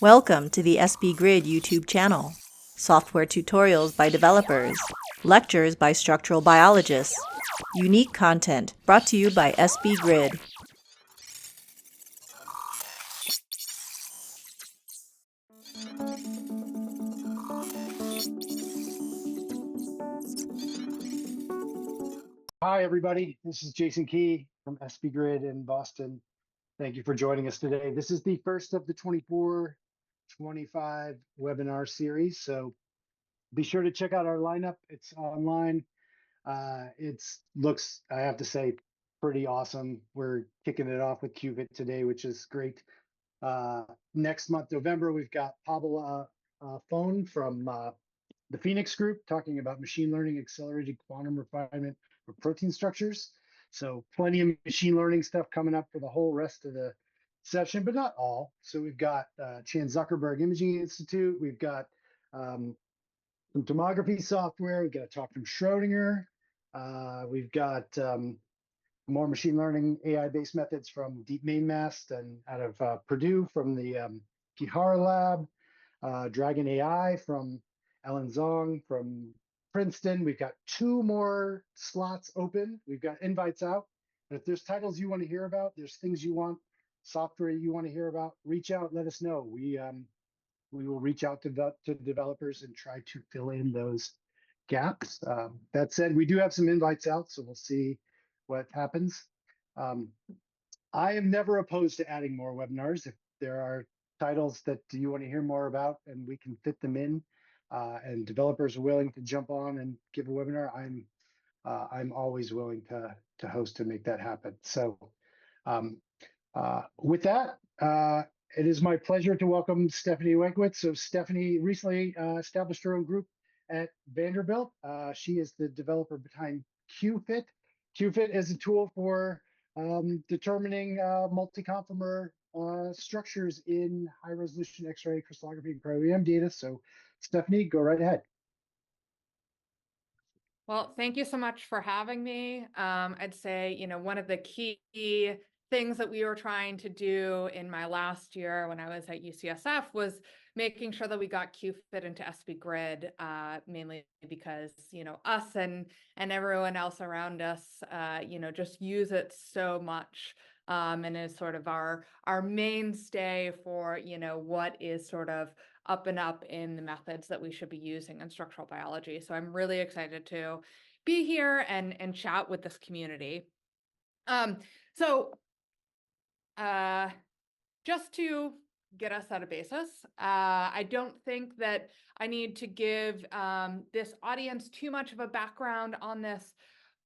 Welcome to the SB Grid YouTube channel. Software tutorials by developers, lectures by structural biologists, unique content brought to you by SB Grid. Hi, everybody. This is Jason Key from SB Grid in Boston. Thank you for joining us today. This is the first of the 24-25 webinar series. So be sure to check out our lineup. It's online. It looks, I have to say, pretty awesome. We're kicking it off with Qubit today, which is great. Next month, November, we've got Pablo Phone from the Phoenix Group talking about machine learning accelerated quantum refinement of protein structures. So plenty of machine learning stuff coming up for the whole rest of the session, but not all. So we've got Chan Zuckerberg Imaging Institute. We've got some tomography software. We've got a talk from Schrodinger. We've got more machine learning AI-based methods from DeepMainMast and out of Purdue from the Kihara Lab, Dragon AI from Ellen Zong from Princeton. We've got 2 more slots open. We've got invites out. And if there's titles you want to hear about, there's things you want, software you want to hear about, reach out, let us know. We will reach out to developers and try to fill in those gaps. That said, we do have some invites out, so we'll see what happens. I am never opposed to adding more webinars. If there are titles that you want to hear more about and we can fit them in, and developers are willing to jump on and give a webinar, I'm always willing to host and make that happen. So with that, it is my pleasure to welcome Stephanie Wankowitz. So Stephanie recently established her own group at Vanderbilt. She is the developer behind QFit. QFit is a tool for determining multi-conformer structures in high-resolution X-ray crystallography and cryo-EM data. So Stephanie, go right ahead. Well, thank you so much for having me. I'd say, one of the key things that we were trying to do in my last year when I was at UCSF was making sure that we got QFit into SB Grid, mainly because, us and everyone else around us, just use it so much. And is sort of our mainstay for, what is sort of up and up in the methods that we should be using in structural biology. So I'm really excited to be here and chat with this community. So just to get us out of basis, I don't think that I need to give this audience too much of a background on this,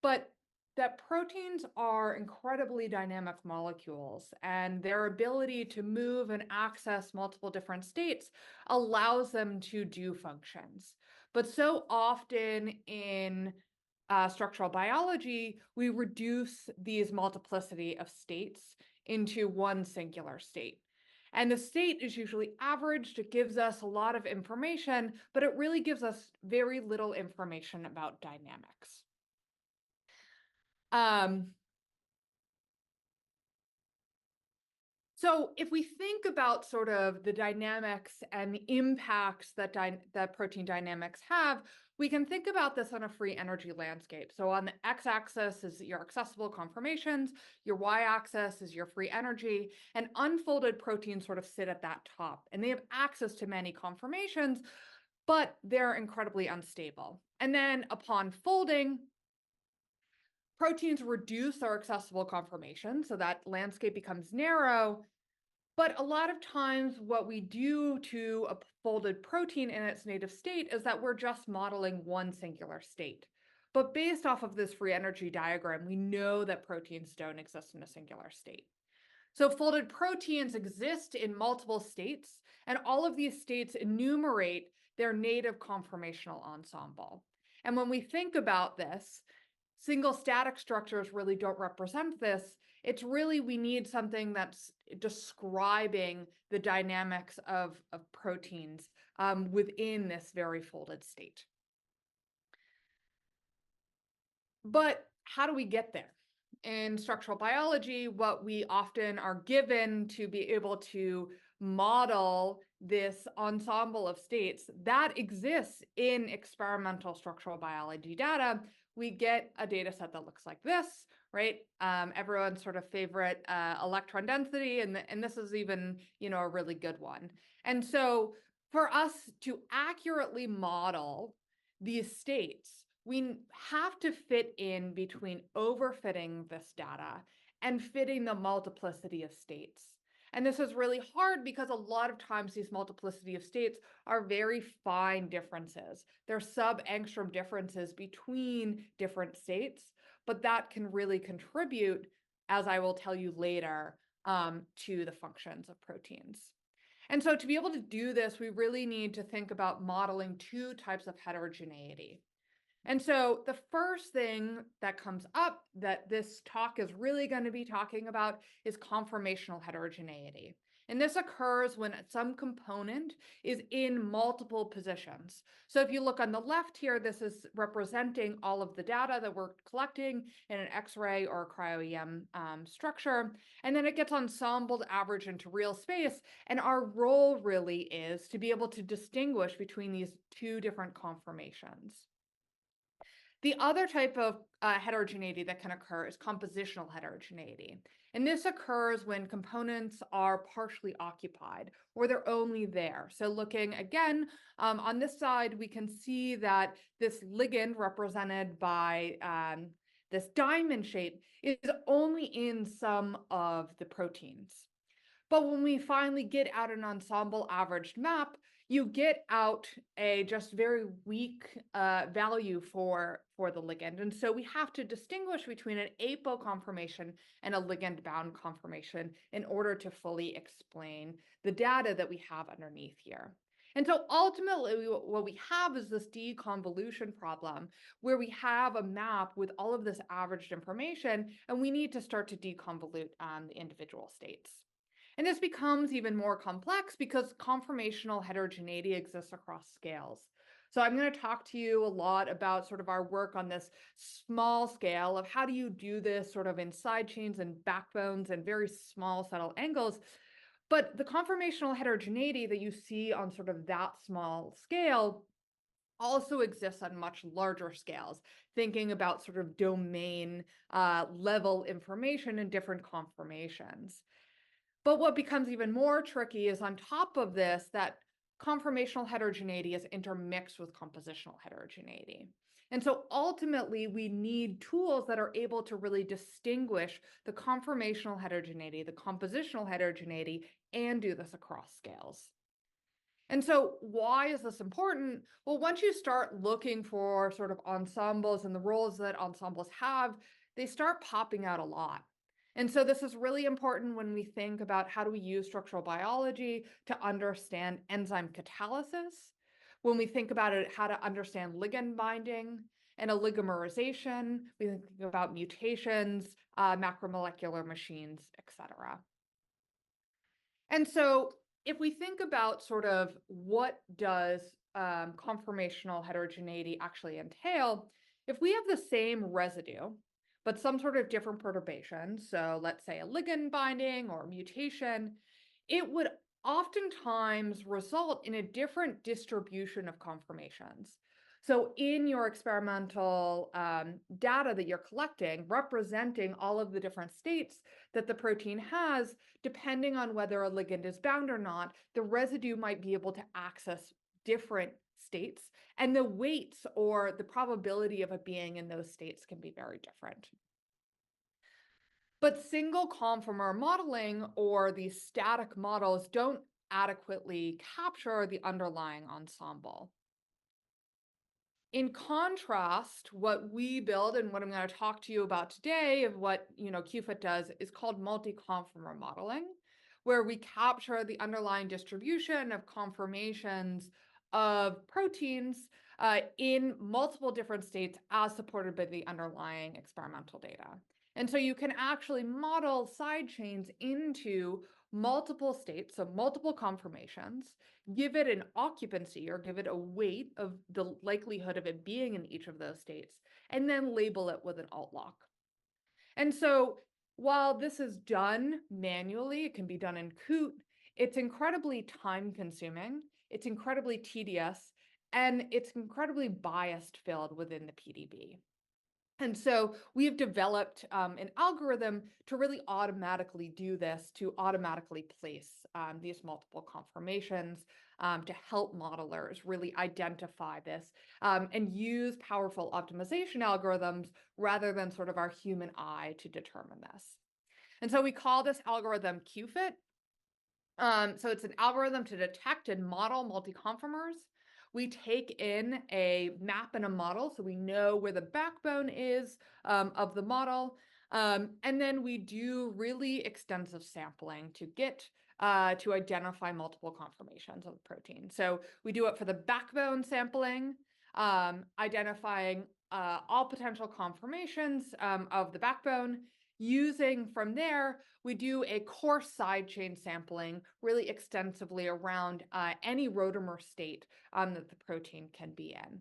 but that proteins are incredibly dynamic molecules, and their ability to move and access multiple different states allows them to do functions. But so often in structural biology, we reduce these multiplicity of states into one singular state. And the state is usually averaged. It gives us a lot of information, but it really gives us very little information about dynamics. So if we think about sort of the dynamics and the impacts that that protein dynamics have, we can think about this on a free energy landscape. So on the x-axis is your accessible conformations, your y-axis is your free energy, and unfolded proteins sort of sit at that top. And they have access to many conformations, but they're incredibly unstable. And then upon folding, proteins reduce their accessible conformation, so that landscape becomes narrow. But a lot of times what we do to a folded protein in its native state is that we're just modeling one singular state. But based off of this free energy diagram, we know that proteins don't exist in a singular state. So folded proteins exist in multiple states, and all of these states enumerate their native conformational ensemble. And when we think about this, single static structures really don't represent this. It's really, we need something that's describing the dynamics of proteins within this very folded state. But how do we get there? In structural biology, what we often are given to be able to model this ensemble of states that exists in experimental structural biology data, we get a data set that looks like this, right? Everyone's sort of favorite electron density, and this is even, a really good one. And so for us to accurately model these states, we have to fit in between overfitting this data and fitting the multiplicity of states. And this is really hard because a lot of times these multiplicity of states are very fine differences. They're sub-angstrom differences between different states, but that can really contribute, as I will tell you later, to the functions of proteins. And so to be able to do this, we really need to think about modeling two types of heterogeneity. And so the first thing that comes up that this talk is really going to be talking about is conformational heterogeneity. And this occurs when some component is in multiple positions. So if you look on the left here, this is representing all of the data that we're collecting in an X-ray or a cryo-EM structure. And then it gets ensembled, averaged into real space. And our role really is to be able to distinguish between these two different conformations. The other type of heterogeneity that can occur is compositional heterogeneity. And this occurs when components are partially occupied or they're only there. So looking again, on this side, we can see that this ligand represented by this diamond shape is only in some of the proteins. But when we finally get out an ensemble averaged map, you get out a just very weak value for the ligand. And so we have to distinguish between an apo conformation and a ligand-bound conformation in order to fully explain the data that we have underneath here. And so ultimately, what we have is this deconvolution problem where we have a map with all of this averaged information, and we need to start to deconvolute the individual states. And this becomes even more complex because conformational heterogeneity exists across scales. So I'm going to talk to you a lot about sort of our work on this small scale of how do you do this sort of in side chains and backbones and very small subtle angles. But the conformational heterogeneity that you see on sort of that small scale also exists on much larger scales, thinking about sort of domain level information in different conformations. But what becomes even more tricky is on top of this, that conformational heterogeneity is intermixed with compositional heterogeneity. And so ultimately, we need tools that are able to really distinguish the conformational heterogeneity, the compositional heterogeneity, and do this across scales. And so why is this important? Well, once you start looking for sort of ensembles and the roles that ensembles have, they start popping out a lot. And so this is really important when we think about how do we use structural biology to understand enzyme catalysis, when we think about it, how to understand ligand binding and oligomerization, we think about mutations, macromolecular machines, etc. And so if we think about sort of what does conformational heterogeneity actually entail, if we have the same residue, but some sort of different perturbation, so let's say a ligand binding or mutation, it would oftentimes result in a different distribution of conformations. So in your experimental data that you're collecting, representing all of the different states that the protein has, depending on whether a ligand is bound or not, the residue might be able to access different states, and the weights or the probability of it being in those states can be very different. But single conformer modeling or these static models don't adequately capture the underlying ensemble. In contrast, what we build and what I'm going to talk to you about today of what QFIT does is called multi-conformer modeling, where we capture the underlying distribution of conformations of proteins in multiple different states as supported by the underlying experimental data. And so you can actually model side chains into multiple states, so multiple conformations, give it an occupancy or give it a weight of the likelihood of it being in each of those states, and then label it with an alt lock. And so while this is done manually, it can be done in Qt, it's incredibly time consuming, it's incredibly tedious, and it's incredibly biased filled within the PDB. And so we have developed an algorithm to really automatically do this, to automatically place these multiple confirmations to help modelers really identify this and use powerful optimization algorithms rather than sort of our human eye to determine this. And so we call this algorithm QFIT. So it's an algorithm to detect and model multi-conformers. We take in a map and a model, so we know where the backbone is of the model. And then we do really extensive sampling to get to identify multiple conformations of the protein. So we do it for the backbone sampling, identifying all potential conformations of the backbone. Using from there, we do a coarse side chain sampling really extensively around any rotamer state that the protein can be in.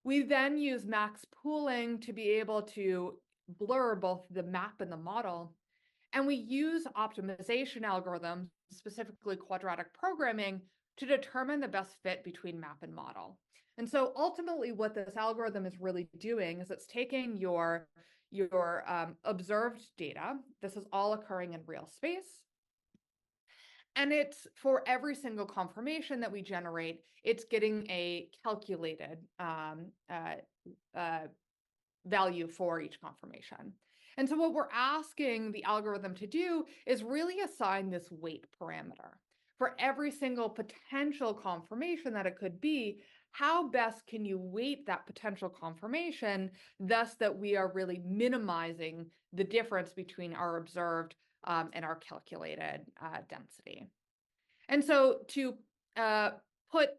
We then use max pooling to be able to blur both the map and the model. And we use optimization algorithms, specifically quadratic programming, to determine the best fit between map and model. And so ultimately what this algorithm is really doing is it's taking your observed data. This is all occurring in real space. And it's for every single confirmation that we generate, it's getting a calculated value for each confirmation. And so what we're asking the algorithm to do is really assign this weight parameter. For every single potential confirmation that it could be, how best can you weight that potential confirmation, thus that we are really minimizing the difference between our observed and our calculated density. And so to put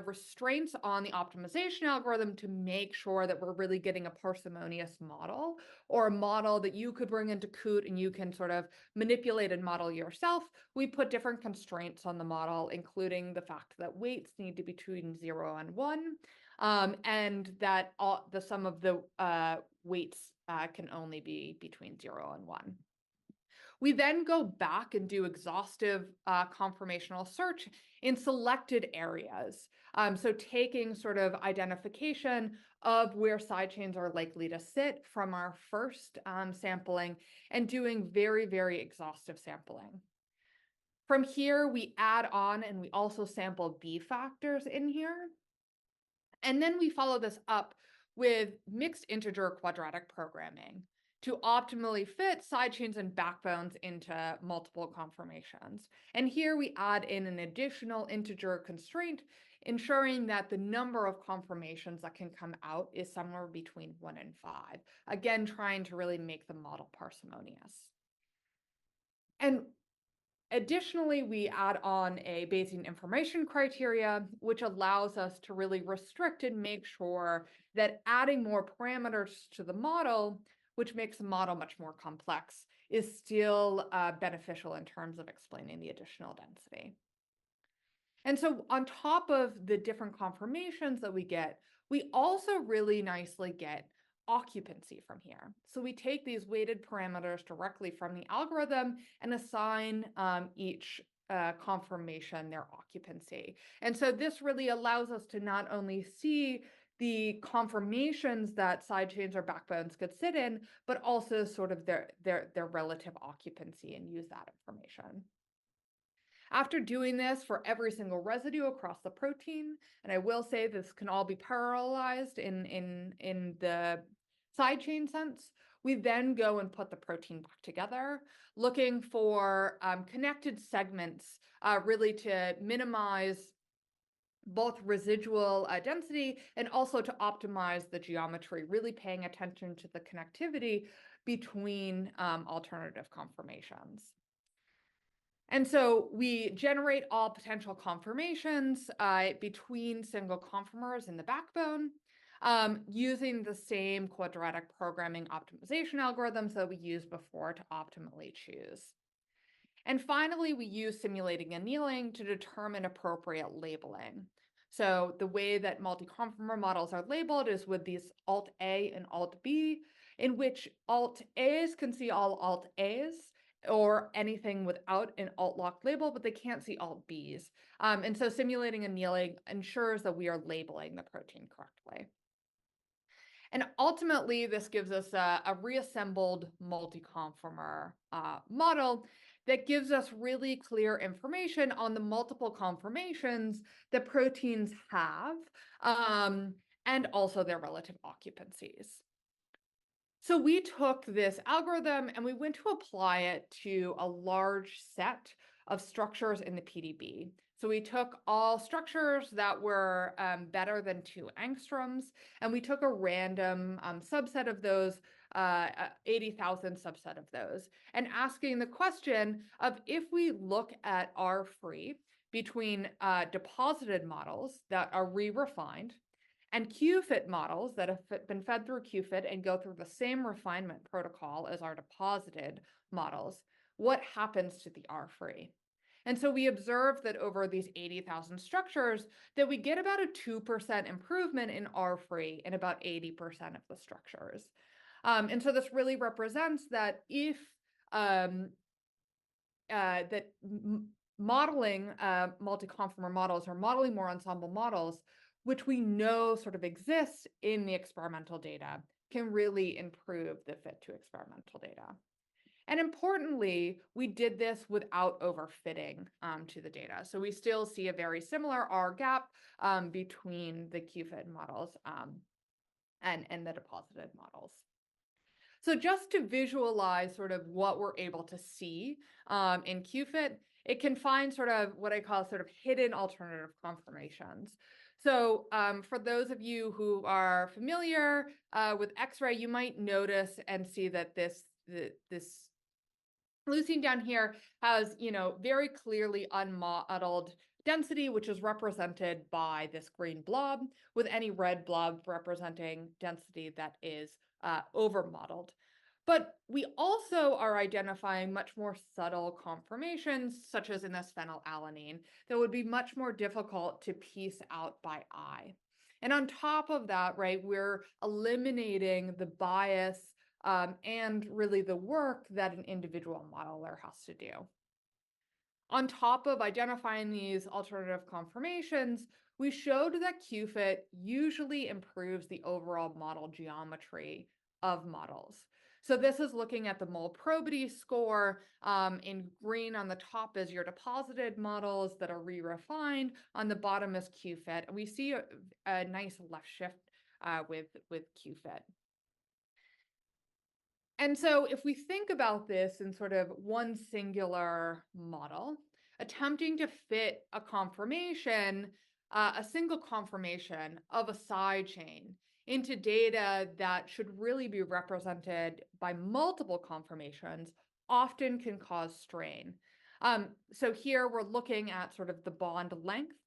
restraints on the optimization algorithm to make sure that we're really getting a parsimonious model, or a model that you could bring into Coot and you can sort of manipulate and model yourself, we put different constraints on the model, including the fact that weights need to be between 0 and 1, and that the sum of the weights can only be between 0 and 1. We then go back and do exhaustive conformational search in selected areas. So taking sort of identification of where side chains are likely to sit from our first sampling and doing very, very exhaustive sampling. From here, we add on and we also sample B factors in here. And then we follow this up with mixed integer quadratic programming to optimally fit side chains and backbones into multiple conformations. And here we add in an additional integer constraint, ensuring that the number of conformations that can come out is somewhere between 1 and 5. Again, trying to really make the model parsimonious. And additionally, we add on a Bayesian information criteria, which allows us to really restrict and make sure that adding more parameters to the model, which makes the model much more complex, is still beneficial in terms of explaining the additional density. And so on top of the different conformations that we get, we also really nicely get occupancy from here. So we take these weighted parameters directly from the algorithm and assign each conformation their occupancy. And so this really allows us to not only see the conformations that side chains or backbones could sit in, but also sort of their relative occupancy and use that information. After doing this for every single residue across the protein, and I will say this can all be parallelized in the side chain sense, we then go and put the protein back together, looking for connected segments really to minimize both residual density and also to optimize the geometry, really paying attention to the connectivity between alternative conformations. And so we generate all potential conformations between single conformers in the backbone using the same quadratic programming optimization algorithms that we used before to optimally choose. And finally, we use simulating annealing to determine appropriate labeling. So the way that multi-conformer models are labeled is with these Alt-A and Alt-B, in which Alt-As can see all Alt-As, or anything without an alt-locked label, but they can't see alt-Bs. And so simulating annealing ensures that we are labeling the protein correctly. And ultimately, this gives us a reassembled multi-conformer model that gives us really clear information on the multiple conformations that proteins have, and also their relative occupancies. So we took this algorithm and we went to apply it to a large set of structures in the PDB. So we took all structures that were better than 2 angstroms, and we took a random subset of those, 80,000 subset of those, and asking the question of if we look at R-free between deposited models that are re-refined and QFIT models that have been fed through QFIT and go through the same refinement protocol as our deposited models, what happens to the R-free? And so we observed that over these 80,000 structures, that we get about a 2% improvement in R-free in about 80% of the structures. And so this really represents that if modeling multi-conformer models or modeling more ensemble models, which we know sort of exists in the experimental data, can really improve the fit to experimental data. And importantly, we did this without overfitting to the data. So we still see a very similar R gap between the QFIT models and the deposited models. So just to visualize sort of what we're able to see in QFIT, it can find sort of what I call sort of hidden alternative conformations. So for those of you who are familiar with X-ray, you might notice and see that this leucine down here has, very clearly unmodeled density, which is represented by this green blob, with any red blob representing density that is over-modeled. But we also are identifying much more subtle conformations, such as in this phenylalanine, that would be much more difficult to piece out by eye. And on top of that, right, we're eliminating the bias and really the work that an individual modeler has to do. On top of identifying these alternative conformations, we showed that QFIT usually improves the overall model geometry of models. So this is looking at the Molprobity score. In green on the top is your deposited models that are re-refined. On the bottom is QFIT. And we see a nice left shift with QFIT. And so if we think about this in sort of one singular model, attempting to fit a conformation, a single conformation of a side chain into data that should really be represented by multiple conformations often can cause strain. So here we're looking at sort of the bond length.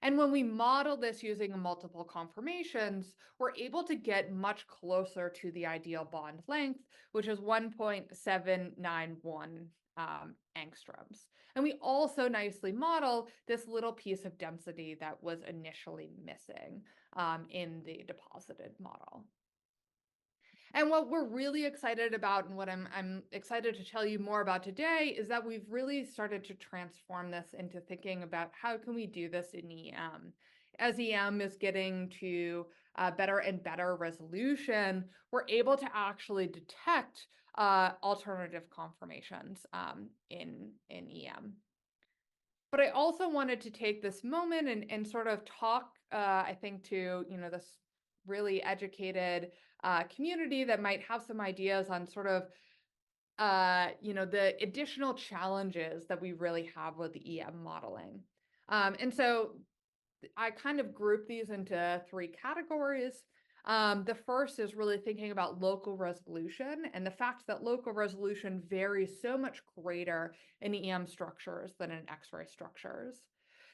And when we model this using multiple conformations, we're able to get much closer to the ideal bond length, which is 1.791 angstroms. And we also nicely model this little piece of density that was initially missing in the deposited model. And what we're really excited about, and what I'm excited to tell you more about today, is that we've really started to transform this into thinking about how can we do this in EM. As EM is getting to better and better resolution, we're able to actually detect alternative conformations in EM. But I also wanted to take this moment and sort of talk, I think, to this really educated community that might have some ideas on sort of the additional challenges that we really have with the EM modeling. And so I kind of group these into 3 categories. The first is really thinking about local resolution and the fact that local resolution varies so much greater in EM structures than in X-ray structures.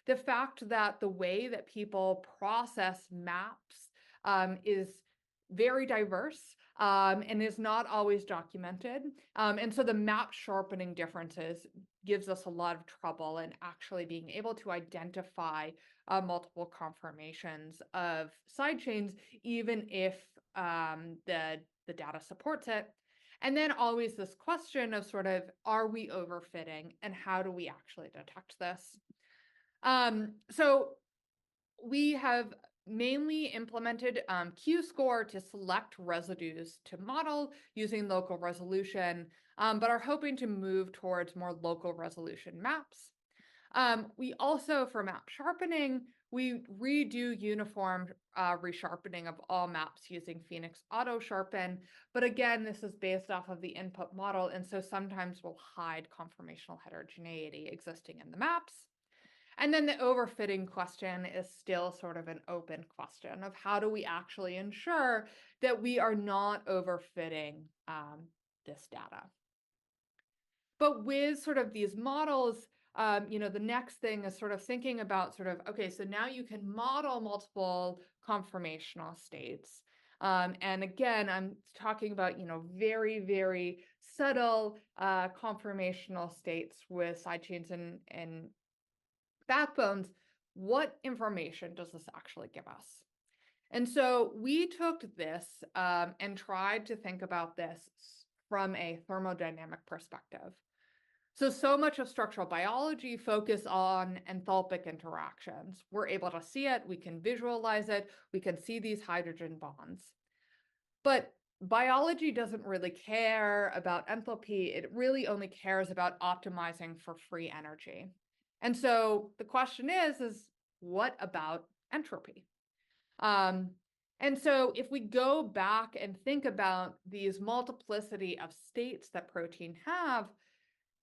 The fact that the way that people process maps is very diverse and is not always documented. And so the map sharpening differences gives us a lot of trouble in actually being able to identify multiple conformations of side chains, even if the data supports it. And then always this question of sort of, are we overfitting and how do we actually detect this? So we have mainly implemented Q-score to select residues to model using local resolution, but are hoping to move towards more local resolution maps. We also, for map sharpening, we redo uniform resharpening of all maps using Phoenix Auto Sharpen. But again, this is based off of the input model, and so sometimes we'll hide conformational heterogeneity existing in the maps. And then the overfitting question is still sort of an open question of how do we actually ensure that we are not overfitting this data. But with sort of these models, the next thing is sort of thinking about sort of, okay, so now you can model multiple conformational states. And again, I'm talking about, very, very subtle conformational states with side chains and backbones. What information does this actually give us? And so we took this and tried to think about this from a thermodynamic perspective. So much of structural biology focus on enthalpic interactions. We're able to see it, we can visualize it, we can see these hydrogen bonds. But biology doesn't really care about enthalpy. It really only cares about optimizing for free energy. And so the question is what about entropy? And so if we go back and think about these multiplicity of states that protein have,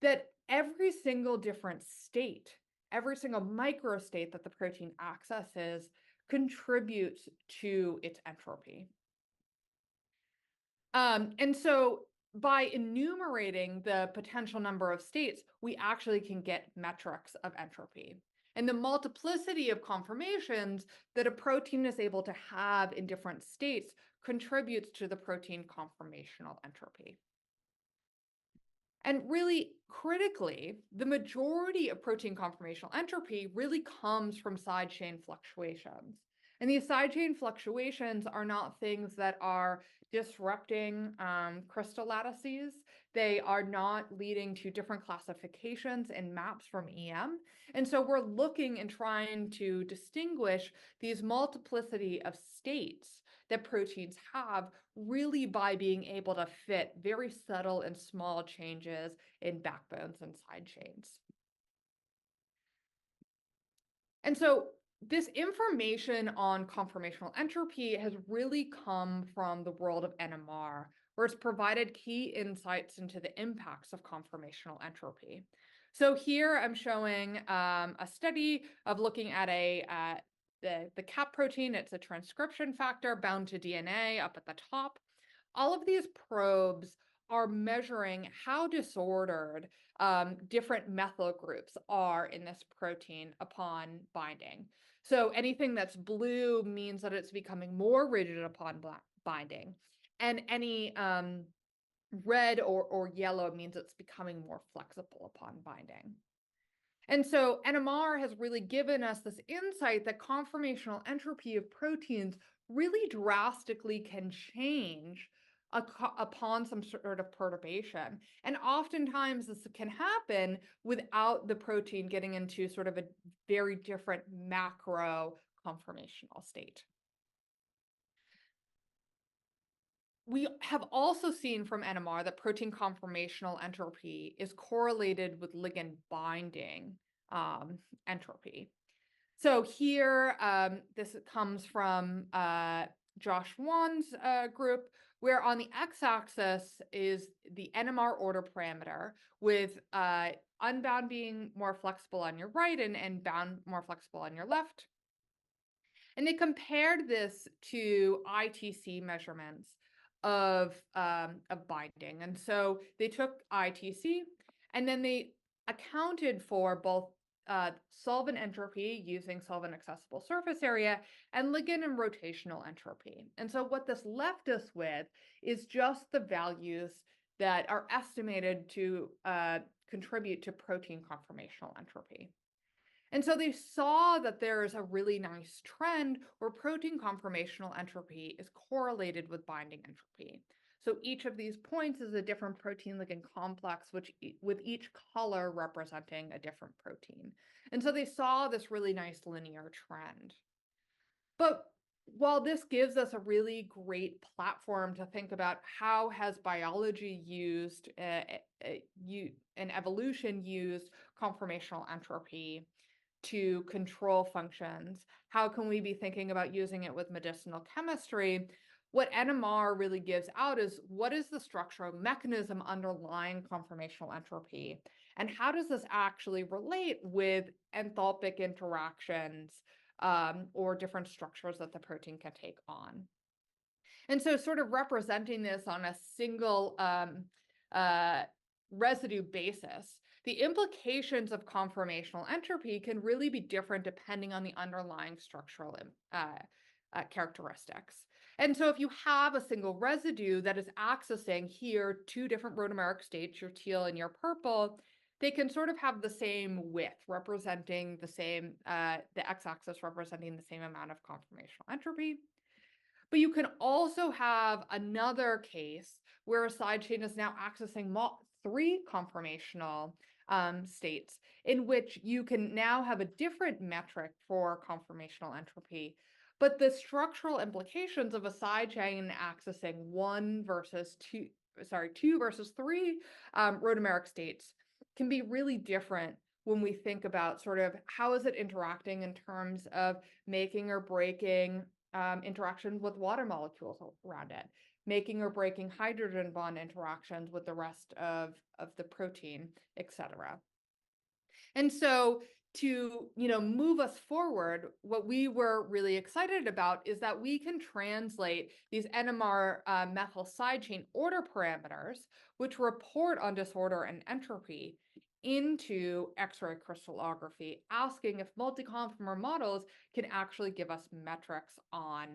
that every single different state, every single microstate that the protein accesses contributes to its entropy. And so by enumerating the potential number of states, we actually can get metrics of entropy. And the multiplicity of conformations that a protein is able to have in different states contributes to the protein conformational entropy. And really critically, the majority of protein conformational entropy really comes from side chain fluctuations. And these side chain fluctuations are not things that are disrupting crystal lattices. They are not leading to different classifications in maps from EM. And so we're looking and trying to distinguish these multiplicity of states that proteins have really by being able to fit very subtle and small changes in backbones and side chains. And so this information on conformational entropy has really come from the world of NMR, where it's provided key insights into the impacts of conformational entropy. So here I'm showing a study of looking at the cap protein. It's a transcription factor bound to DNA up at the top. All of these probes are measuring how disordered different methyl groups are in this protein upon binding. So anything that's blue means that it's becoming more rigid upon binding. And any red or yellow means it's becoming more flexible upon binding. And so NMR has really given us this insight that conformational entropy of proteins really drastically can change upon some sort of perturbation. And oftentimes this can happen without the protein getting into sort of a very different macro conformational state. We have also seen from NMR that protein conformational entropy is correlated with ligand binding entropy. So here, this comes from Josh Wan's group, where on the x-axis is the NMR order parameter, with unbound being more flexible on your right and bound more flexible on your left. And they compared this to ITC measurements of binding. And so they took ITC and then they accounted for both solvent entropy using solvent accessible surface area and ligand and rotational entropy. And so what this left us with is just the values that are estimated to contribute to protein conformational entropy. And so they saw that there's a really nice trend where protein conformational entropy is correlated with binding entropy. So each of these points is a different protein ligand complex, which with each color representing a different protein. And so they saw this really nice linear trend. But while this gives us a really great platform to think about how has biology used and evolution used conformational entropy to control functions, how can we be thinking about using it with medicinal chemistry? What NMR really gives out is what is the structural mechanism underlying conformational entropy? And how does this actually relate with enthalpic interactions or different structures that the protein can take on? And so, sort of representing this on a single uh, residue basis, the implications of conformational entropy can really be different depending on the underlying structural characteristics. And so, if you have a single residue that is accessing here two different rotameric states, your teal and your purple, they can sort of have the same width, representing the same, the x-axis representing the same amount of conformational entropy. But you can also have another case where a side chain is now accessing three conformational states, in which you can now have a different metric for conformational entropy. But the structural implications of a side chain accessing two versus three rotameric states can be really different when we think about sort of how is it interacting in terms of making or breaking interactions with water molecules around it, making or breaking hydrogen bond interactions with the rest of the protein, etc. And so to move us forward, what we were really excited about is that we can translate these NMR methyl side chain order parameters, which report on disorder and entropy, into X-ray crystallography, asking if multi-conformer models can actually give us metrics on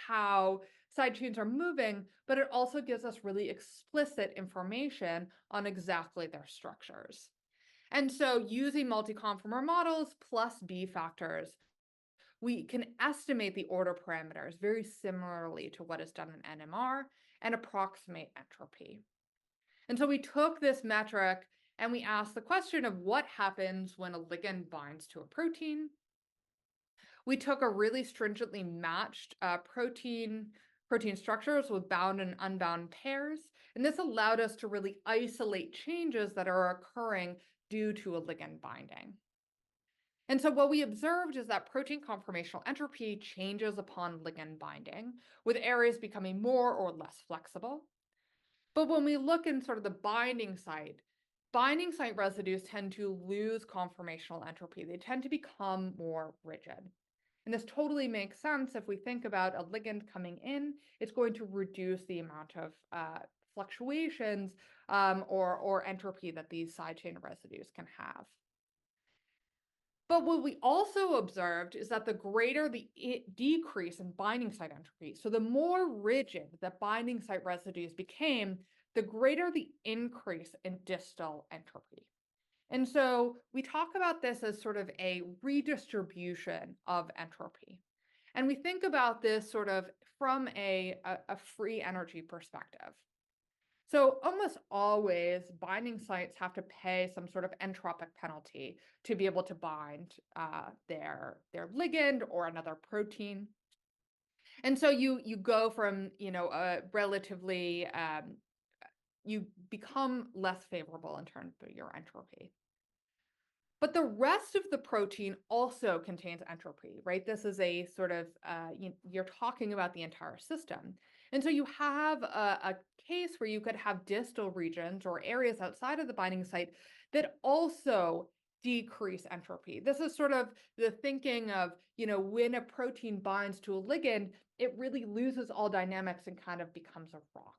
how side chains are moving, but it also gives us really explicit information on exactly their structures. And so using multi-conformer models plus B factors, we can estimate the order parameters very similarly to what is done in NMR and approximate entropy. And so we took this metric and we asked the question of what happens when a ligand binds to a protein. We took a really stringently matched protein structures with bound and unbound pairs, and this allowed us to really isolate changes that are occurring due to a ligand binding. And so what we observed is that protein conformational entropy changes upon ligand binding, with areas becoming more or less flexible. But when we look in sort of the binding site residues tend to lose conformational entropy. They tend to become more rigid. And this totally makes sense if we think about a ligand coming in, it's going to reduce the amount of fluctuations or entropy that these side chain residues can have. But what we also observed is that the greater the decrease in binding site entropy, so the more rigid that binding site residues became, the greater the increase in distal entropy. And so we talk about this as sort of a redistribution of entropy. And we think about this sort of from a free energy perspective. So almost always binding sites have to pay some sort of entropic penalty to be able to bind their ligand or another protein. And so you go from a relatively you become less favorable in terms of your entropy. But the rest of the protein also contains entropy, right? This is a sort of, you're talking about the entire system. And so you have a case where you could have distal regions or areas outside of the binding site that also decrease entropy. This is sort of the thinking of, when a protein binds to a ligand, it really loses all dynamics and kind of becomes a rock.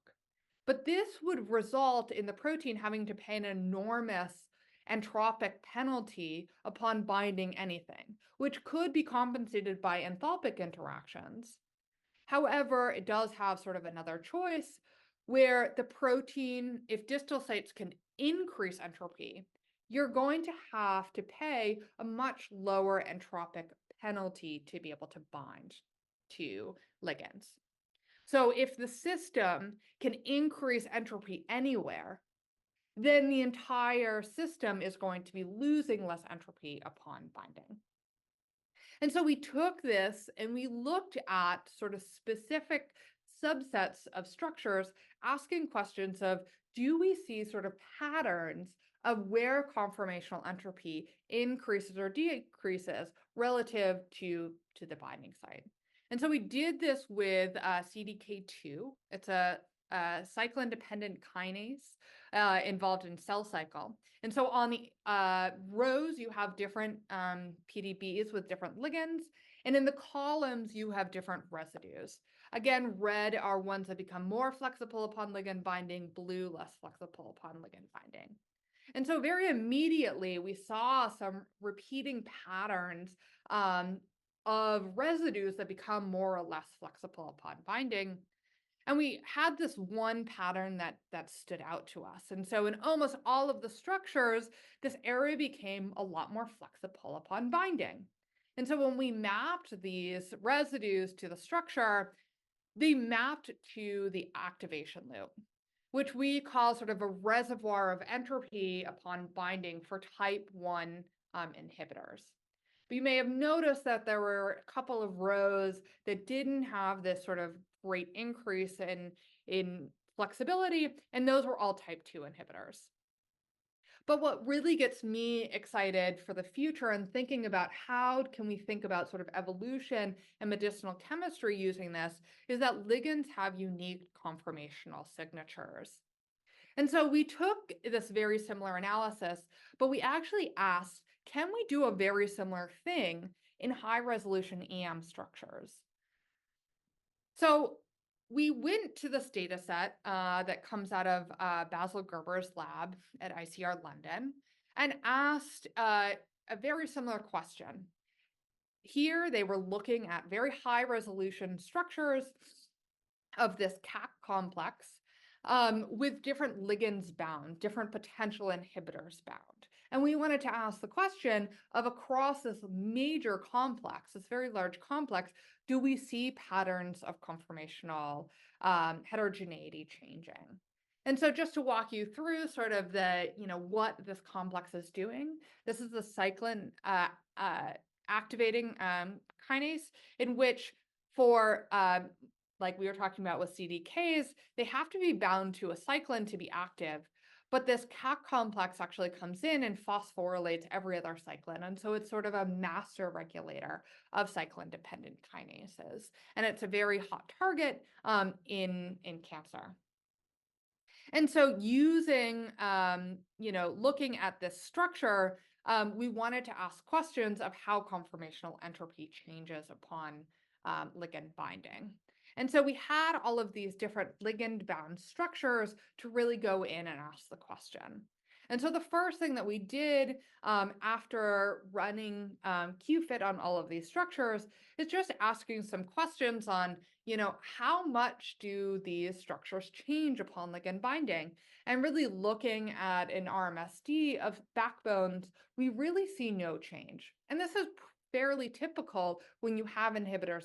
But this would result in the protein having to pay an enormous entropic penalty upon binding anything, which could be compensated by enthalpic interactions. However, it does have sort of another choice where the protein, if distal sites can increase entropy, you're going to have to pay a much lower entropic penalty to be able to bind to ligands. So if the system can increase entropy anywhere, then the entire system is going to be losing less entropy upon binding. And so we took this and we looked at sort of specific subsets of structures, asking questions of, do we see sort of patterns of where conformational entropy increases or decreases relative to the binding site? And so we did this with CDK2. It's a cyclin-dependent kinase involved in cell cycle. And so on the rows, you have different PDBs with different ligands. And in the columns, you have different residues. Again, red are ones that become more flexible upon ligand binding, blue less flexible upon ligand binding. And so very immediately, we saw some repeating patterns of residues that become more or less flexible upon binding. And we had this one pattern that stood out to us. And so in almost all of the structures, this area became a lot more flexible upon binding. And so when we mapped these residues to the structure, they mapped to the activation loop, which we call sort of a reservoir of entropy upon binding for type 1 inhibitors. But you may have noticed that there were a couple of rows that didn't have this sort of great increase in flexibility, and those were all type 2 inhibitors. But what really gets me excited for the future and thinking about how can we think about sort of evolution and medicinal chemistry using this is that ligands have unique conformational signatures. And so we took this very similar analysis, but we actually asked, can we do a very similar thing in high resolution EM structures? So we went to this data set that comes out of Basil Gerber's lab at ICR London and asked a very similar question. Here, they were looking at very high resolution structures of this CAC complex with different ligands bound, different potential inhibitors bound. And we wanted to ask the question of across this major complex, this very large complex, do we see patterns of conformational heterogeneity changing? And so just to walk you through sort of the, what this complex is doing, this is the cyclin activating kinase in which for like we were talking about with CDKs, they have to be bound to a cyclin to be active. But this CAC complex actually comes in and phosphorylates every other cyclin. And so it's sort of a master regulator of cyclin-dependent kinases. And it's a very hot target in cancer. And so using, looking at this structure, we wanted to ask questions of how conformational entropy changes upon ligand binding. And so we had all of these different ligand-bound structures to really go in and ask the question. And so the first thing that we did after running QFit on all of these structures is just asking some questions on, how much do these structures change upon ligand binding? And really looking at an RMSD of backbones, we really see no change. And this is fairly typical when you have inhibitors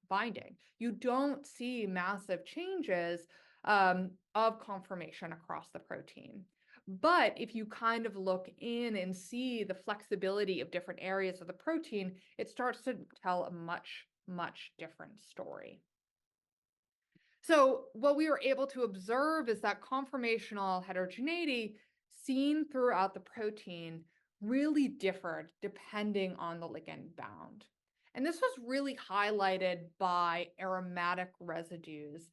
binding. You don't see massive changes of conformation across the protein. But if you kind of look in and see the flexibility of different areas of the protein, it starts to tell a much, much different story. So what we were able to observe is that conformational heterogeneity seen throughout the protein really differed depending on the ligand bound. And this was really highlighted by aromatic residues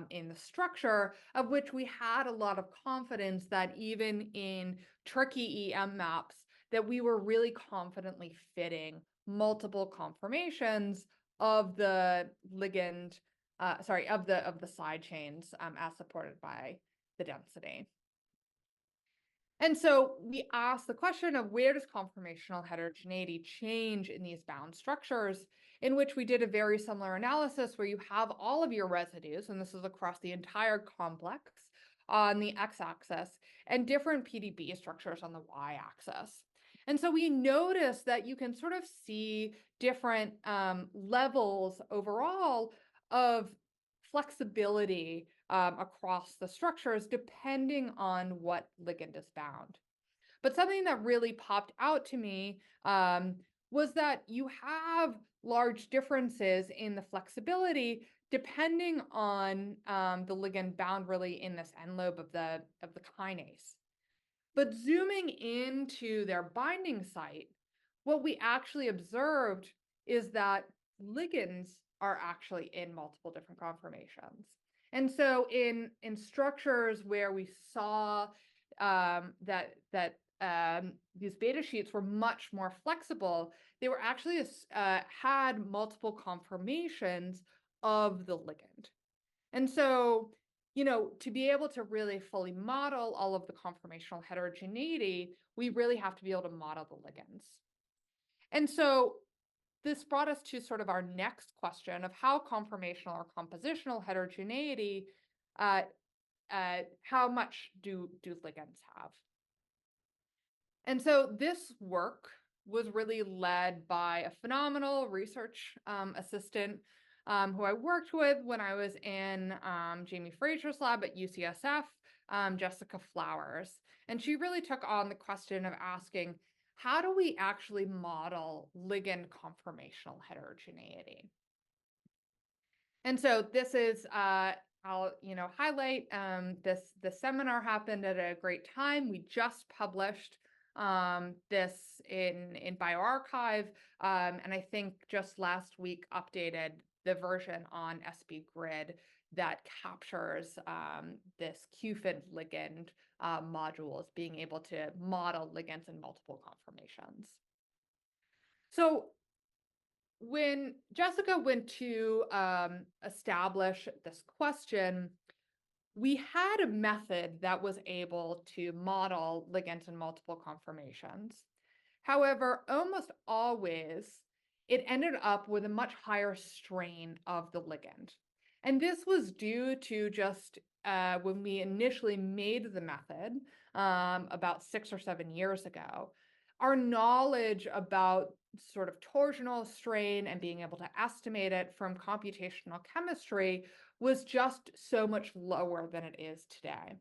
in the structure, of which we had a lot of confidence that even in tricky EM maps, that we were really confidently fitting multiple conformations of the ligand, of the side chains as supported by the density. And so we asked the question of where does conformational heterogeneity change in these bound structures, in which we did a very similar analysis where you have all of your residues, and this is across the entire complex on the x-axis, and different PDB structures on the y-axis. And so we noticed that you can sort of see different levels overall of flexibility across the structures depending on what ligand is bound. But something that really popped out to me was that you have large differences in the flexibility depending on the ligand bound really in this end lobe of the kinase. But zooming into their binding site, what we actually observed is that ligands are actually in multiple different conformations. And so in structures where we saw that these beta sheets were much more flexible, they were actually had multiple conformations of the ligand. And so, to be able to really fully model all of the conformational heterogeneity, we really have to be able to model the ligands. And so this brought us to sort of our next question of how conformational or compositional heterogeneity, how much do ligands have? And so this work was really led by a phenomenal research assistant who I worked with when I was in Jamie Fraser's lab at UCSF, Jessica Flowers. And she really took on the question of asking, how do we actually model ligand conformational heterogeneity? And so this is, I'll highlight this seminar happened at a great time. We just published this in bioRxiv, and I think just last week updated the version on SB-Grid that captures this QFID ligand modules being able to model ligands in multiple conformations. So when Jessica went to establish this question, we had a method that was able to model ligands in multiple conformations. However, almost always, it ended up with a much higher strain of the ligand. And this was due to just when we initially made the method about 6 or 7 years ago, our knowledge about sort of torsional strain and being able to estimate it from computational chemistry was just so much lower than it is today.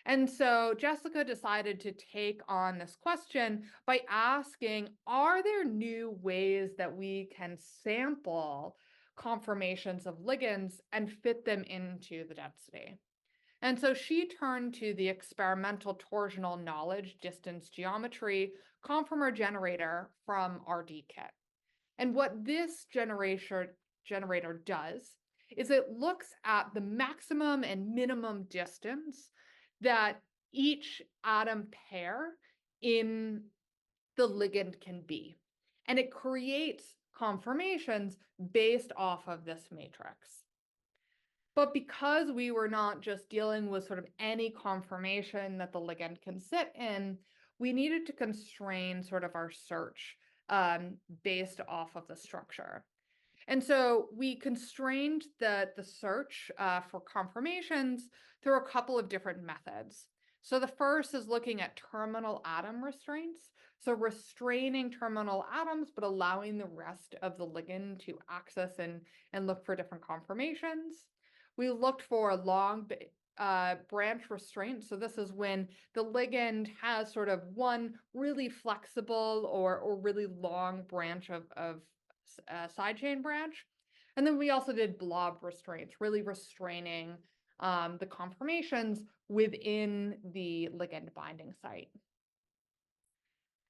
And so Jessica decided to take on this question by asking, are there new ways that we can sample conformations of ligands and fit them into the density? And so she turned to the experimental torsional knowledge distance geometry conformer generator from RDKit. And what this generator does is it looks at the maximum and minimum distance that each atom pair in the ligand can be. And it creates conformations based off of this matrix. But because we were not just dealing with sort of any conformation that the ligand can sit in, we needed to constrain sort of our search based off of the structure. And so we constrained the search for conformations through a couple of different methods. So the first is looking at terminal atom restraints. So restraining terminal atoms, but allowing the rest of the ligand to access and look for different conformations. We looked for long branch restraint. So this is when the ligand has sort of one really flexible or really long branch of side chain branch. And then we also did blob restraints, really restraining the conformations within the ligand binding site.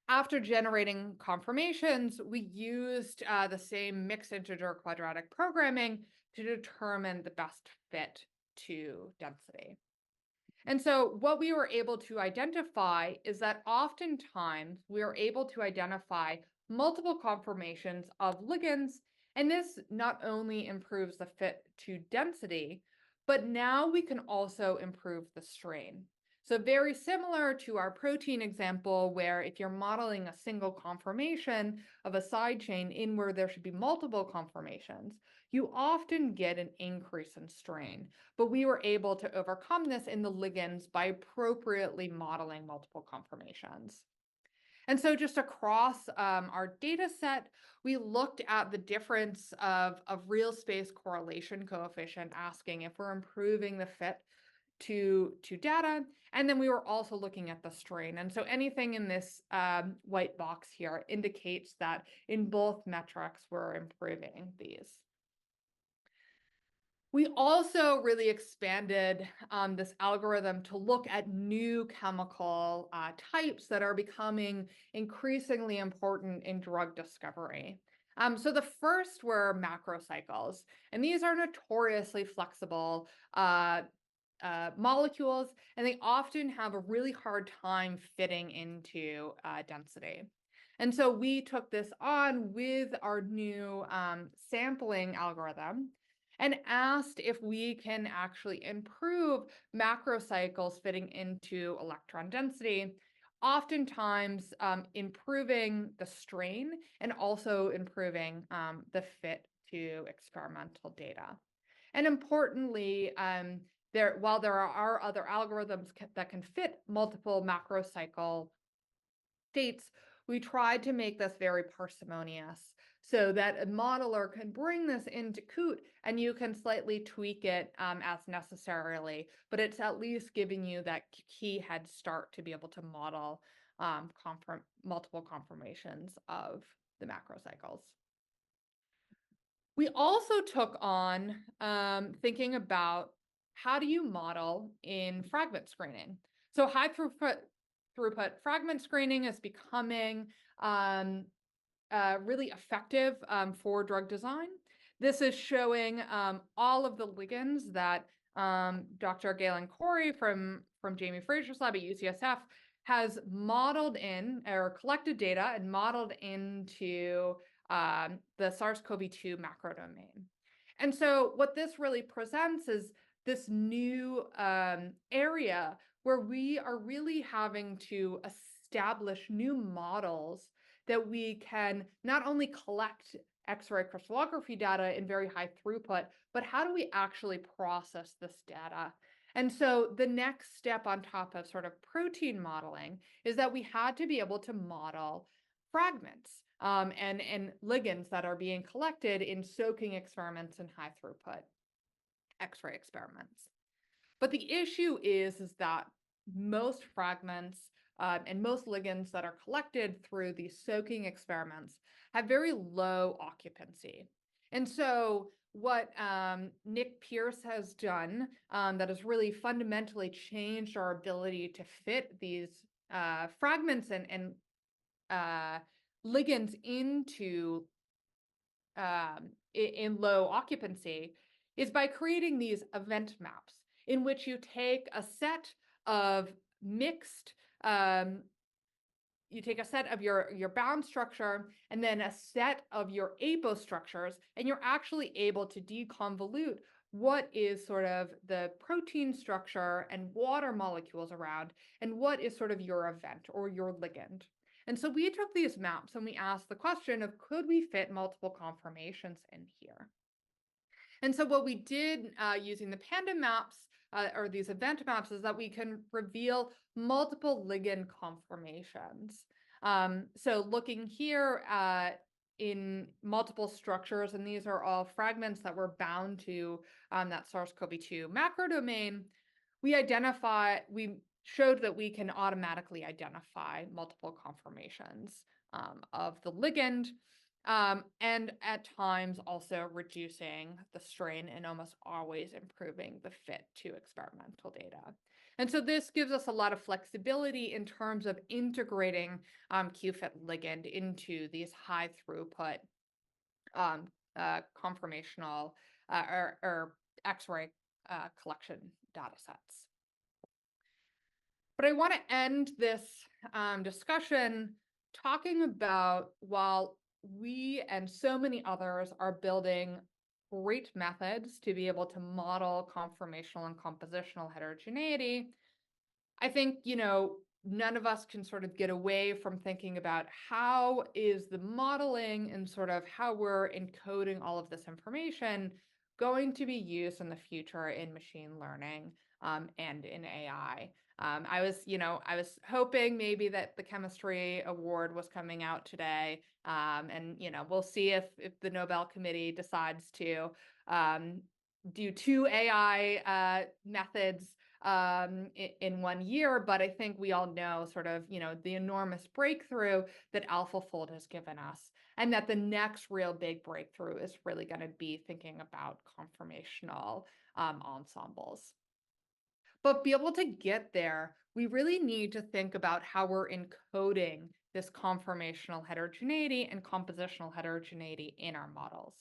After generating conformations, we used the same mixed integer quadratic programming to determine the best fit to density. And so what we were able to identify is that oftentimes we are able to identify multiple conformations of ligands, and this not only improves the fit to density, but now we can also improve the strain. So very similar to our protein example, where if you're modeling a single conformation of a side chain in where there should be multiple conformations, you often get an increase in strain. But we were able to overcome this in the ligands by appropriately modeling multiple conformations. And so just across our data set, we looked at the difference of real space correlation coefficient, asking if we're improving the fit to data. And then we were also looking at the strain. And so anything in this white box here indicates that in both metrics, we're improving these. We also really expanded this algorithm to look at new chemical types that are becoming increasingly important in drug discovery. So the first were macrocycles, and these are notoriously flexible molecules, and they often have a really hard time fitting into density. And so we took this on with our new sampling algorithm and asked if we can actually improve macrocycles fitting into electron density, oftentimes improving the strain and also improving the fit to experimental data. And importantly, while there are other algorithms that can fit multiple macrocycle states, we tried to make this very parsimonious so that a modeler can bring this into Qt and you can slightly tweak it as necessarily, but it's at least giving you that key head start to be able to model multiple conformations of the macrocycles. We also took on thinking about how do you model in fragment screening. So high throughput fragment screening is becoming really effective for drug design. This is showing all of the ligands that Dr. Galen Corey from Jamie Fraser's lab at UCSF has modeled in or collected data and modeled into the SARS-CoV-2 macrodomain. And so what this really presents is this new area where we are really having to establish new models that we can not only collect X-ray crystallography data in very high throughput, but how do we actually process this data? And so the next step on top of sort of protein modeling is that we had to be able to model fragments and ligands that are being collected in soaking experiments and high throughput X-ray experiments. But the issue is that most fragments and most ligands that are collected through these soaking experiments have very low occupancy. And so what Nick Pierce has done that has really fundamentally changed our ability to fit these fragments and ligands into in low occupancy is by creating these event maps in which you take a set of mixed, you take a set of your bound structure and then a set of your apo structures, and you're actually able to deconvolute what is sort of the protein structure and water molecules around, and what is sort of your event or your ligand. And so we took these maps and we asked the question of, could we fit multiple conformations in here? And so what we did using the Panda maps or these event maps is that we can reveal multiple ligand conformations. So looking here in multiple structures, and these are all fragments that were bound to that SARS-CoV-2 macrodomain, we showed that we can automatically identify multiple conformations of the ligand, and at times also reducing the strain and almost always improving the fit to experimental data. And so this gives us a lot of flexibility in terms of integrating QFit ligand into these high throughput conformational or X-ray collection data sets. But I want to end this discussion talking about, while we and so many others are building great methods to be able to model conformational and compositional heterogeneity, I think, none of us can sort of get away from thinking about how is the modeling and sort of how we're encoding all of this information going to be used in the future in machine learning and in AI. I was hoping maybe that the chemistry award was coming out today. And we'll see if the Nobel Committee decides to um, do two AI methods in 1 year. But I think we all know sort of, the enormous breakthrough that AlphaFold has given us, and that the next real big breakthrough is really going to be thinking about conformational ensembles. But be able to get there, we really need to think about how we're encoding this conformational heterogeneity and compositional heterogeneity in our models.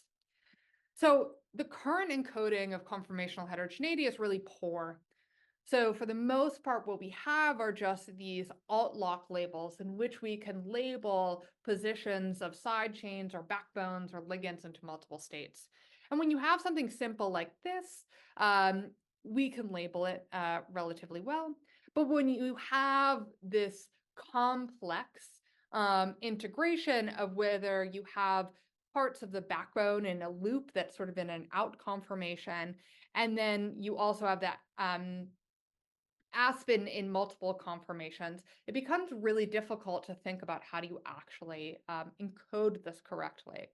So the current encoding of conformational heterogeneity is really poor. So for the most part, what we have are just these alt-lock labels in which we can label positions of side chains or backbones or ligands into multiple states. And when you have something simple like this, we can label it relatively well. But when you have this complex integration of whether you have parts of the backbone in a loop that's sort of in an out conformation, and then you also have that Aspen in multiple conformations, it becomes really difficult to think about how do you actually encode this correctly.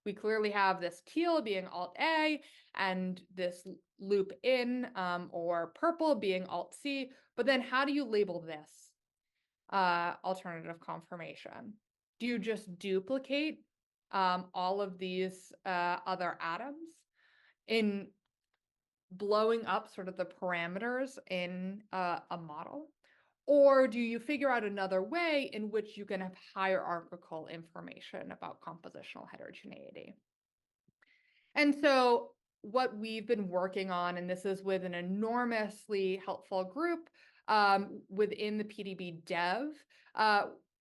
We clearly have this teal being Alt A and this loop in or purple being Alt C, but then how do you label this alternative conformation? Do you just duplicate all of these other atoms in blowing up sort of the parameters in a model? Or do you figure out another way in which you can have hierarchical information about compositional heterogeneity? And so what we've been working on, and this is with an enormously helpful group within the PDB dev,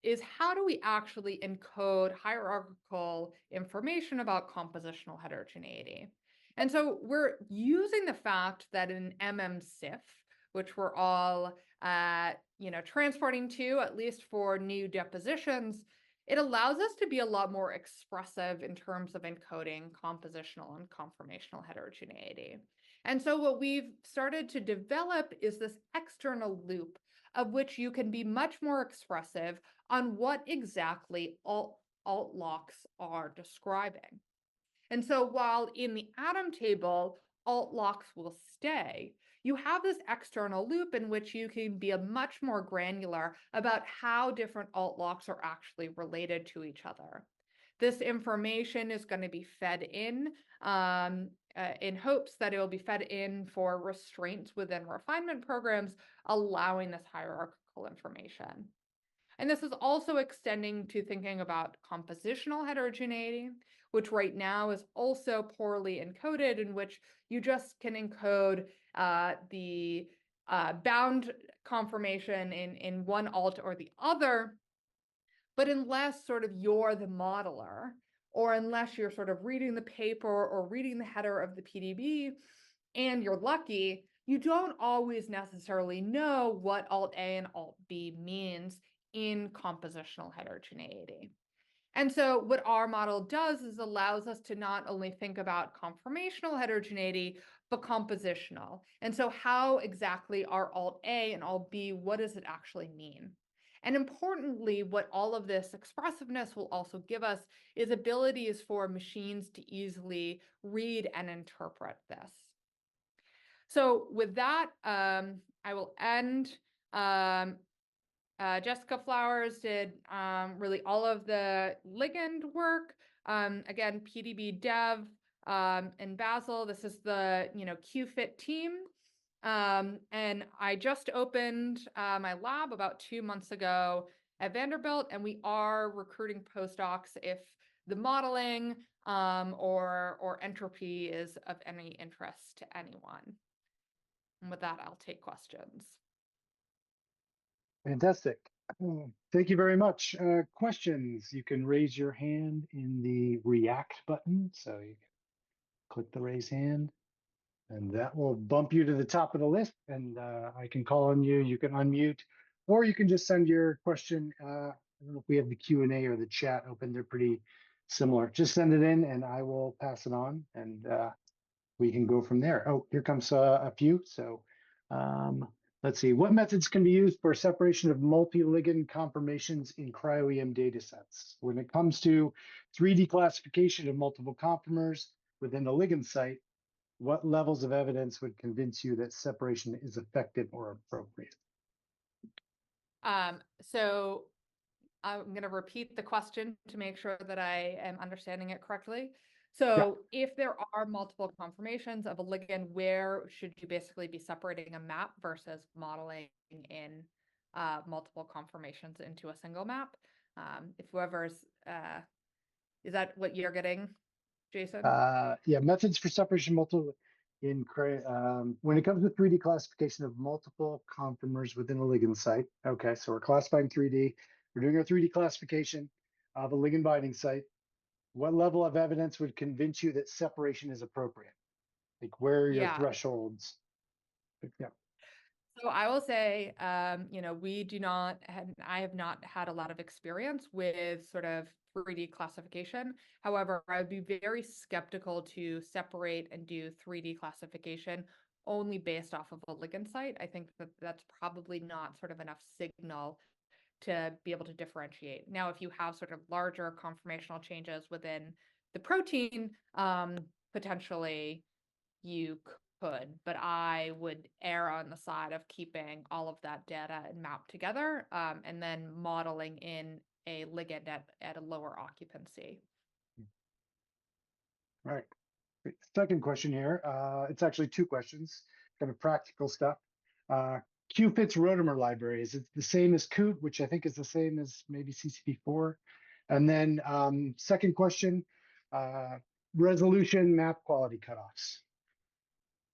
is how do we actually encode hierarchical information about compositional heterogeneity? And so we're using the fact that in MMSIF, which we're all transporting to, at least for new depositions, it allows us to be a lot more expressive in terms of encoding compositional and conformational heterogeneity. And so what we've started to develop is this external loop of which you can be much more expressive on what exactly alt locks are describing. And so while in the atom table, alt locks will stay, you have this external loop in which you can be a much more granular about how different alt locks are actually related to each other. This information is going to be fed in hopes that it will be fed in for restraints within refinement programs, allowing this hierarchical information. And this is also extending to thinking about compositional heterogeneity, which right now is also poorly encoded, in which you just can encode the bound conformation in one alt or the other. But unless sort of you're the modeler, or unless you're sort of reading the paper or reading the header of the PDB, and you're lucky, you don't always necessarily know what Alt A and Alt B means in compositional heterogeneity. And so what our model does is allows us to not only think about conformational heterogeneity, but compositional. And so how exactly are Alt A and Alt B, what does it actually mean? And importantly, what all of this expressiveness will also give us is abilities for machines to easily read and interpret this. So with that, I will end. Jessica Flowers did really all of the ligand work. Again, PDB dev and Basil. This is the QFit team. And I just opened my lab about 2 months ago at Vanderbilt, and we are recruiting postdocs if the modeling or entropy is of any interest to anyone. And with that, I'll take questions. Fantastic. Thank you very much. Questions, you can raise your hand in the React button. So you click the raise hand, and that will bump you to the top of the list, and I can call on you. You can unmute, or you can just send your question. I don't know if we have the Q&A or the chat open. They're pretty similar. Just send it in, and I will pass it on, and we can go from there. Oh, here comes a few. So Let's see, what methods can be used for separation of multi-ligand conformations in cryo-EM datasets? When it comes to 3D classification of multiple conformers within the ligand site, what levels of evidence would convince you that separation is effective or appropriate? So I'm going to repeat the question to make sure that I am understanding it correctly. So if there are multiple conformations of a ligand, where should you basically be separating a map versus modeling in multiple conformations into a single map? If whoever's, is that what you're getting, Jason? Yeah, methods for separation multiple when it comes to 3D classification of multiple conformers within a ligand site. Okay, so we're classifying 3D. We're doing our 3D classification of a ligand binding site. What level of evidence would convince you that separation is appropriate? Like, where are your thresholds? Yeah. So I will say, we do not, I have not had a lot of experience with sort of 3D classification. However, I would be very skeptical to separate and do 3D classification only based off of a ligand site. I think that that's probably not sort of enough signal to be able to differentiate. Now, if you have sort of larger conformational changes within the protein, potentially you could, but I would err on the side of keeping all of that data and map together, and then modeling in a ligand at a lower occupancy. All right. Great. Second question here. It's actually two questions, kind of practical stuff. QFIT's Rotamer library, is it the same as COOT, which I think is the same as maybe CCP4? And then second question, resolution map quality cutoffs.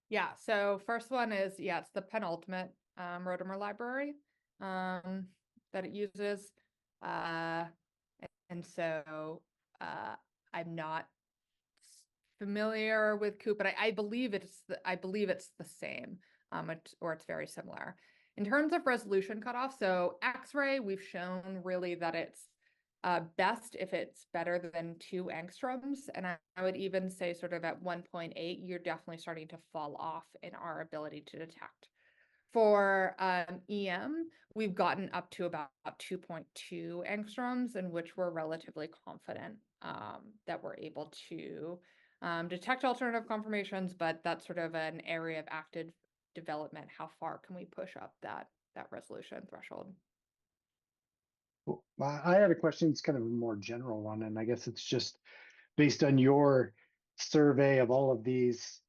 Yeah, so first one is, it's the penultimate Rotamer library that it uses. And so I'm not familiar with COOT, but I believe it's the same, or it's very similar. In terms of resolution cutoff, so X-ray, we've shown really that it's best if it's better than 2 angstroms. And I would even say sort of at 1.8, you're definitely starting to fall off in our ability to detect. For EM, we've gotten up to about 2.2 angstroms, in which we're relatively confident that we're able to detect alternative conformations, but that's sort of an area of active development. How far can we push up that resolution threshold? Cool. I had a question. It's kind of a more general one, and I guess it's just based on your survey of all of these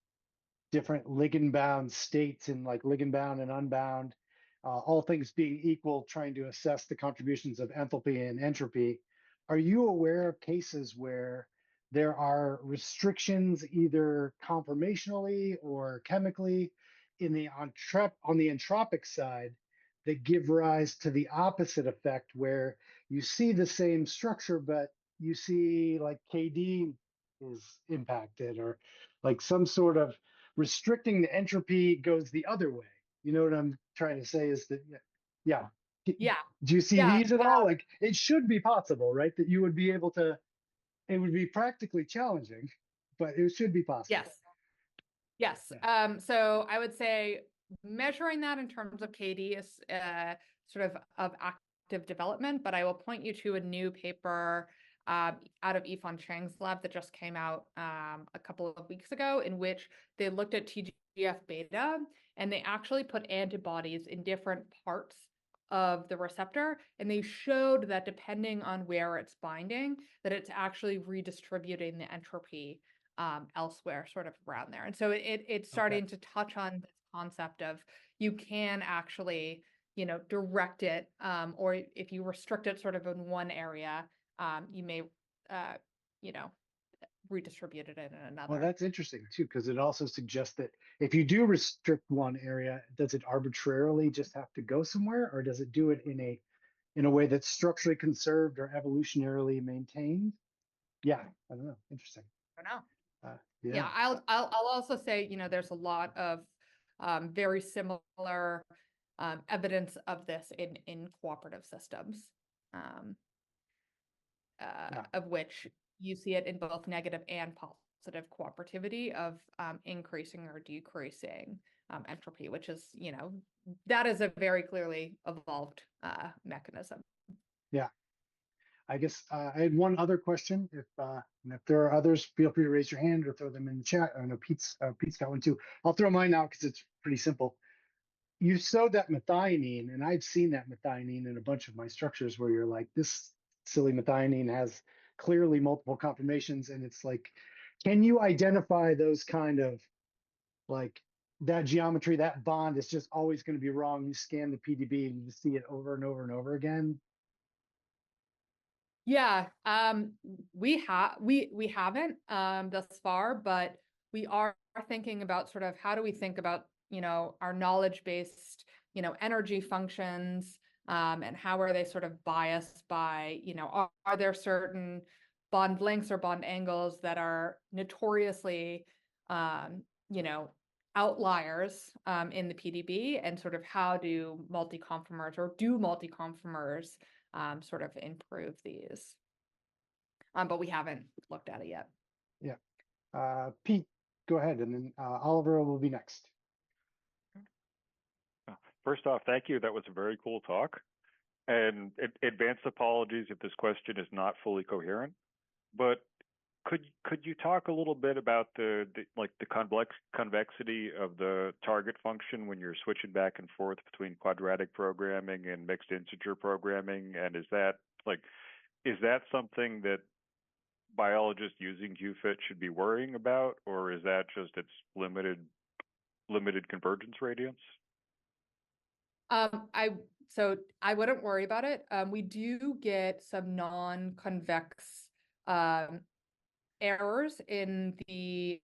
different ligand bound states and like ligand bound and unbound, all things being equal, trying to assess the contributions of enthalpy and entropy. Are you aware of cases where there are restrictions either conformationally or chemically on the entropic side that give rise to the opposite effect, where you see the same structure, but you see like KD is impacted, or like some sort of restricting the entropy goes the other way? You know what I'm trying to say is that, yeah. Yeah. Do you see Yeah. these at all? Like, it should be possible, right? That you would be able to, it would be practically challenging, but it should be possible. Yes. So I would say measuring that in terms of KD is sort of active development, but I will point you to a new paper out of Yifan Chang's lab that just came out a couple of weeks ago, in which they looked at TGF beta, and they actually put antibodies in different parts of the receptor, and they showed that depending on where it's binding, that it's actually redistributing the entropy elsewhere, sort of around there. And so it's starting to touch on this concept of you can actually, direct it, or if you restrict it sort of in one area, you may, redistribute it in another. Well, that's interesting too, because it also suggests that if you do restrict one area, does it arbitrarily just have to go somewhere, or does it do it in a way that's structurally conserved or evolutionarily maintained? Yeah, I don't know. Interesting. I don't know. Yeah. I'll also say, there's a lot of very similar evidence of this in cooperative systems, of which you see it in both negative and positive cooperativity of increasing or decreasing entropy, which is, that is a very clearly evolved mechanism. Yeah. I guess I had one other question. And if there are others, feel free to raise your hand or throw them in the chat. I know Pete's got one too. I'll throw mine out because it's pretty simple. You showed that methionine, and I've seen that methionine in a bunch of my structures where you're like, this silly methionine has clearly multiple conformations, and it's like, can you identify those kind of like that geometry, that bond is just always going to be wrong. You scan the PDB and you see it over and over and over again. Yeah, we haven't thus far, but we are thinking about sort of how do we think about, our knowledge-based, energy functions, and how are they sort of biased by, are there certain bond lengths or bond angles that are notoriously, outliers in the PDB, and sort of how do multi-conformers sort of improve these. But we haven't looked at it yet. Yeah. Pete, go ahead, and then Oliver will be next. First off, thank you. That was a very cool talk. And advanced apologies if this question is not fully coherent. But could you talk a little bit about the convexity of the target function when you're switching back and forth between quadratic programming and mixed integer programming? And is that something that biologists using QFIT should be worrying about, or is that just its limited convergence radiance? So I wouldn't worry about it. We do get some non-convex errors in the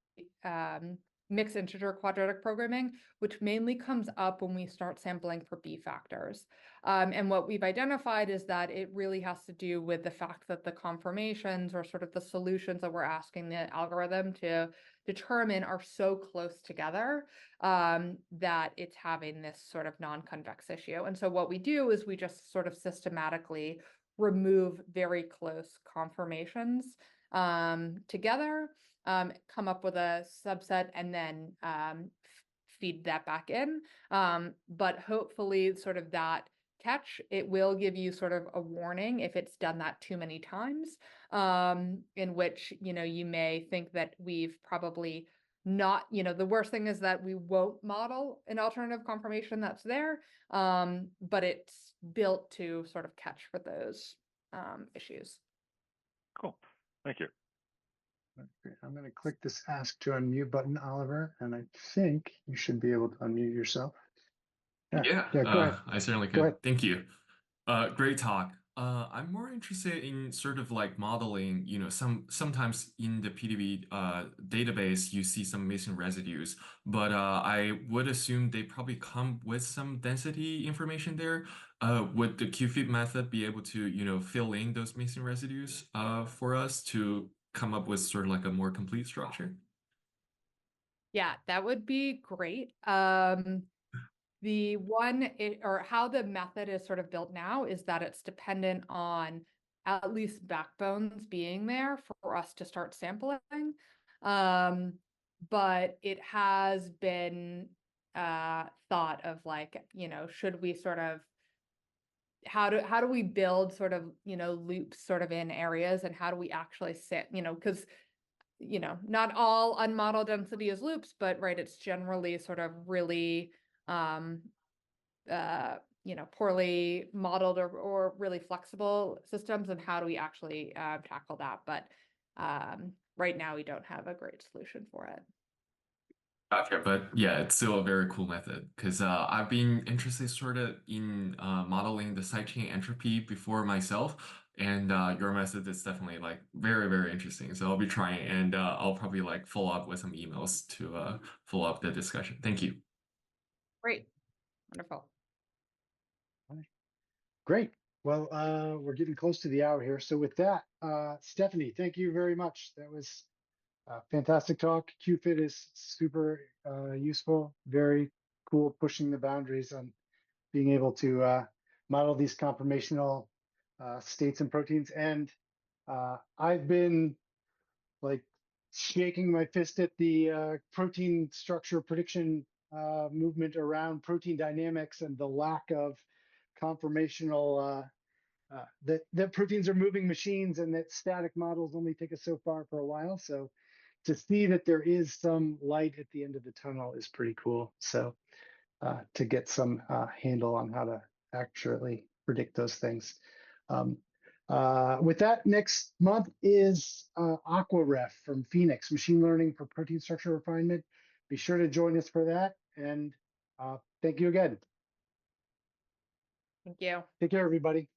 mixed integer quadratic programming, which mainly comes up when we start sampling for B factors. And what we've identified is that it really has to do with the fact that the conformations, or sort of the solutions that we're asking the algorithm to determine, are so close together that it's having this sort of non-convex issue. And so what we do is we just sort of systematically remove very close conformations together, come up with a subset, and then feed that back in. But hopefully sort of that catch, it will give you sort of a warning if it's done that too many times, in which, you may think that we've probably not, the worst thing is that we won't model an alternative conformation that's there, but it's built to sort of catch for those issues. Cool. Thank you. I'm going to click this Ask to Unmute button, Oliver, and I think you should be able to unmute yourself. Yeah, go ahead. I certainly Go could. ahead. Thank you. Great talk. I'm more interested in sort of like modeling, sometimes in the PDB database, you see some missing residues, but I would assume they probably come with some density information there. Would the QFIT method be able to, fill in those missing residues for us to come up with sort of like a more complete structure? Yeah, that would be great. Or how the method is sort of built now is that it's dependent on at least backbones being there for us to start sampling. But it has been thought of like, should we sort of, how do we build sort of, loops sort of in areas, and how do we actually sit, because not all unmodeled density is loops, but right, it's generally sort of really poorly modeled or really flexible systems, and how do we actually tackle that? But right now we don't have a great solution for it. Gotcha, but yeah, it's still a very cool method because I've been interested sort of in modeling the sidechain entropy before myself, and your method is definitely like very, very interesting. So I'll be trying, and I'll probably like follow up with some emails to follow up the discussion. Thank you. Great. Wonderful. Great. Well, we're getting close to the hour here. So with that, Stephanie, thank you very much. That was a fantastic talk. QFIT is super useful, very cool, pushing the boundaries on being able to model these conformational states and proteins. And I've been like shaking my fist at the protein structure prediction movement around protein dynamics and the lack of conformational that proteins are moving machines and that static models only take us so far for a while. So to see that there is some light at the end of the tunnel is pretty cool. So to get some handle on how to actually predict those things. With that, next month is AquaRef from Phoenix, Machine Learning for Protein Structure Refinement. Be sure to join us for that. And thank you again. Thank you. Take care, everybody.